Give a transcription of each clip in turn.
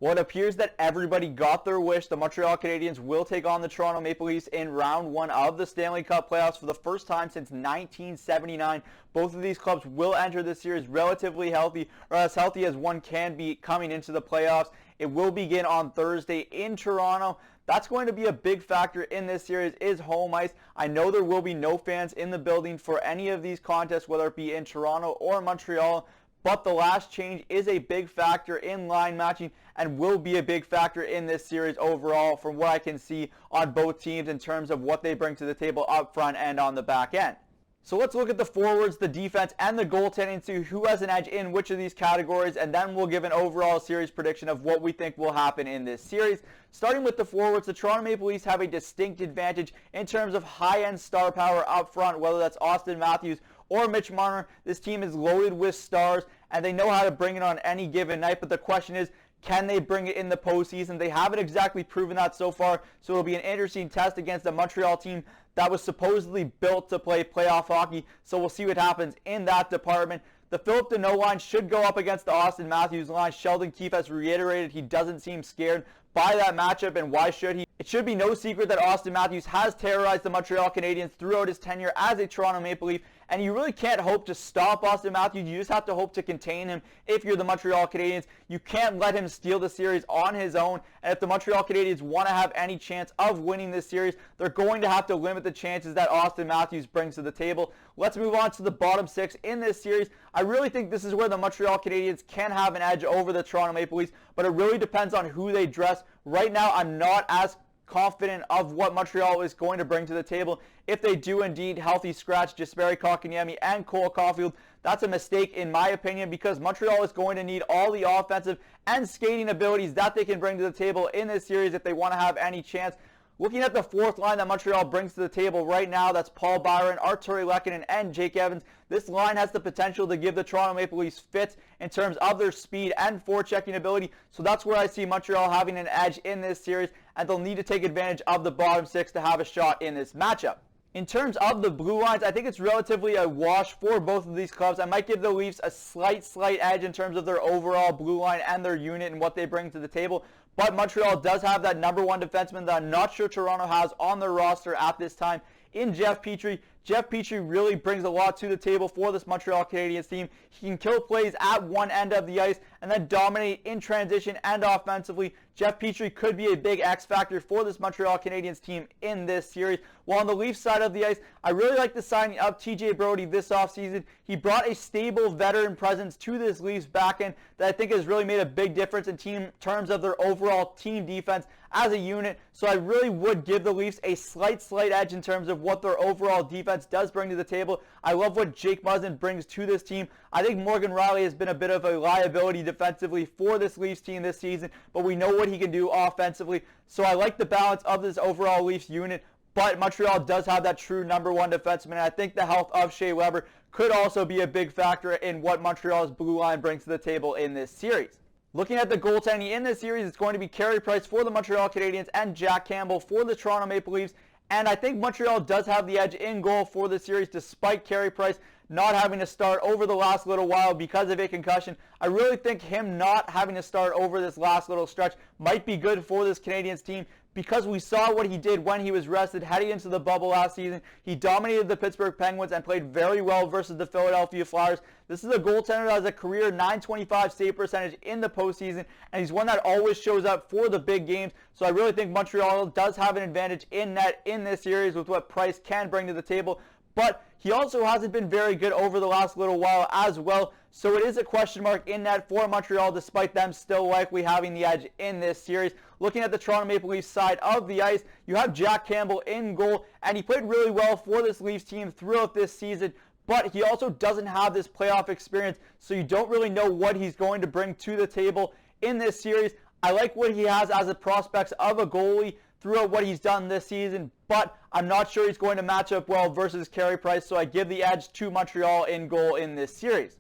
Well, it appears that everybody got their wish. The Montreal Canadiens will take on the Toronto Maple Leafs in round one of the Stanley Cup playoffs for the first time since 1979. Both of these clubs will enter this series relatively healthy, or as healthy as one can be coming into the playoffs. It will begin on Thursday in Toronto. That's going to be a big factor in this series is home ice. I know there will be no fans in the building for any of these contests, whether it be in Toronto or Montreal. But the last change is a big factor in line matching and will be a big factor in this series overall from what I can see on both teams in terms of what they bring to the table up front and on the back end. So let's look at the forwards, the defense, and the goaltending to see who has an edge in which of these categories, and then we'll give an overall series prediction of what we think will happen in this series. Starting with the forwards, the Toronto Maple Leafs have a distinct advantage in terms of high-end star power up front, whether that's Austin Matthews or Mitch Marner. This team is loaded with stars, and they know how to bring it on any given night, but the question is, can they bring it in the postseason? They haven't exactly proven that so far, so it'll be an interesting test against a Montreal team that was supposedly built to play playoff hockey, so we'll see what happens in that department. The Philip Deneau line should go up against the Austin Matthews line. Sheldon Keefe has reiterated he doesn't seem scared by that matchup, and why should he? It should be no secret that Austin Matthews has terrorized the Montreal Canadiens throughout his tenure as a Toronto Maple Leaf, and you really can't hope to stop Austin Matthews. You just have to hope to contain him if you're the Montreal Canadiens. You can't let him steal the series on his own, and if the Montreal Canadiens want to have any chance of winning this series, they're going to have to limit the chances that Austin Matthews brings to the table. Let's move on to the bottom six in this series. I really think this is where the Montreal Canadiens can have an edge over the Toronto Maple Leafs, but it really depends on who they dress. Right now, I'm not as confident of what Montreal is going to bring to the table. If they do indeed healthy scratch Jesperi Kotkaniemi and Cole Caulfield, that's a mistake in my opinion, because Montreal is going to need all the offensive and skating abilities that they can bring to the table in this series if they want to have any chance. Looking at the fourth line that Montreal brings to the table right now, that's Paul Byron, Artturi Lehkonen, and Jake Evans. This line has the potential to give the Toronto Maple Leafs fits in terms of their speed and forechecking ability. So that's where I see Montreal having an edge in this series, and they'll need to take advantage of the bottom six to have a shot in this matchup. In terms of the blue lines, I think it's relatively a wash for both of these clubs. I might give the Leafs a slight edge in terms of their overall blue line and their unit and what they bring to the table. But Montreal does have that number one defenseman that I'm not sure Toronto has on their roster at this time in Jeff Petry. Jeff Petry really brings a lot to the table for this Montreal Canadiens team. He can kill plays at one end of the ice and then dominate in transition and offensively. Jeff Petry could be a big X factor for this Montreal Canadiens team in this series. While on the Leafs side of the ice, I really like the signing of TJ Brodie this offseason. He brought a stable veteran presence to this Leafs back end that I think has really made a big difference in terms of their overall team defense as a unit. So I really would give the Leafs a slight edge in terms of what their overall defense does bring to the table. I love what Jake Muzzin brings to this team. I think Morgan Rielly has been a bit of a liability defensively for this Leafs team this season, but we know what he can do offensively. So I like the balance of this overall Leafs unit, but Montreal does have that true number one defenseman, and I think the health of Shea Weber could also be a big factor in what Montreal's blue line brings to the table in this series. Looking at the goaltending in this series, it's going to be Carey Price for the Montreal Canadiens and Jack Campbell for the Toronto Maple Leafs. And I think Montreal does have the edge in goal for the series despite Carey Price not having to start over the last little while because of a concussion. I really think him not having to start over this last little stretch might be good for this Canadiens team, because we saw what he did when he was rested heading into the bubble last season. He dominated the Pittsburgh Penguins and played very well versus the Philadelphia Flyers. This is a goaltender that has a career .925 save percentage in the postseason, and he's one that always shows up for the big games. So I really think Montreal does have an advantage in net in this series with what Price can bring to the table. But he also hasn't been very good over the last little while as well. So it is a question mark in net for Montreal, despite them still likely having the edge in this series. Looking at the Toronto Maple Leafs side of the ice, you have Jack Campbell in goal, and he played really well for this Leafs team throughout this season. But he also doesn't have this playoff experience, so you don't really know what he's going to bring to the table in this series. I like what he has as a prospect of a goalie throughout what he's done this season, but I'm not sure he's going to match up well versus Carey Price, so I give the edge to Montreal in goal in this series.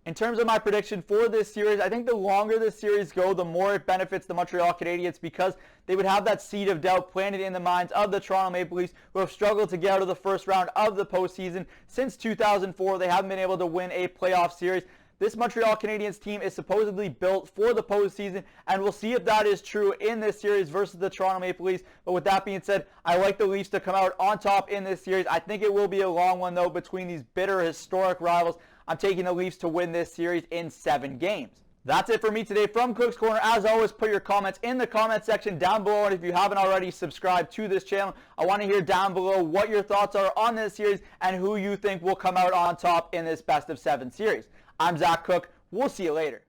In terms of my prediction for this series, I think the longer this series goes, the more it benefits the Montreal Canadiens, because they would have that seed of doubt planted in the minds of the Toronto Maple Leafs, who have struggled to get out of the first round of the postseason. Since 2004, they haven't been able to win a playoff series. this Montreal Canadiens team is supposedly built for the postseason, and we'll see if that is true in this series versus the Toronto Maple Leafs. But with that being said, I like the Leafs to come out on top in this series. I think it will be a long one, though, between these bitter, historic rivals. I'm taking the Leafs to win this series in 7 games. That's it for me today from Cook's Corner. As always, put your comments in the comment section down below, and if you haven't already subscribed to this channel, I want to hear down below what your thoughts are on this series and who you think will come out on top in this best of 7 series. I'm Zach Cook. We'll see you later.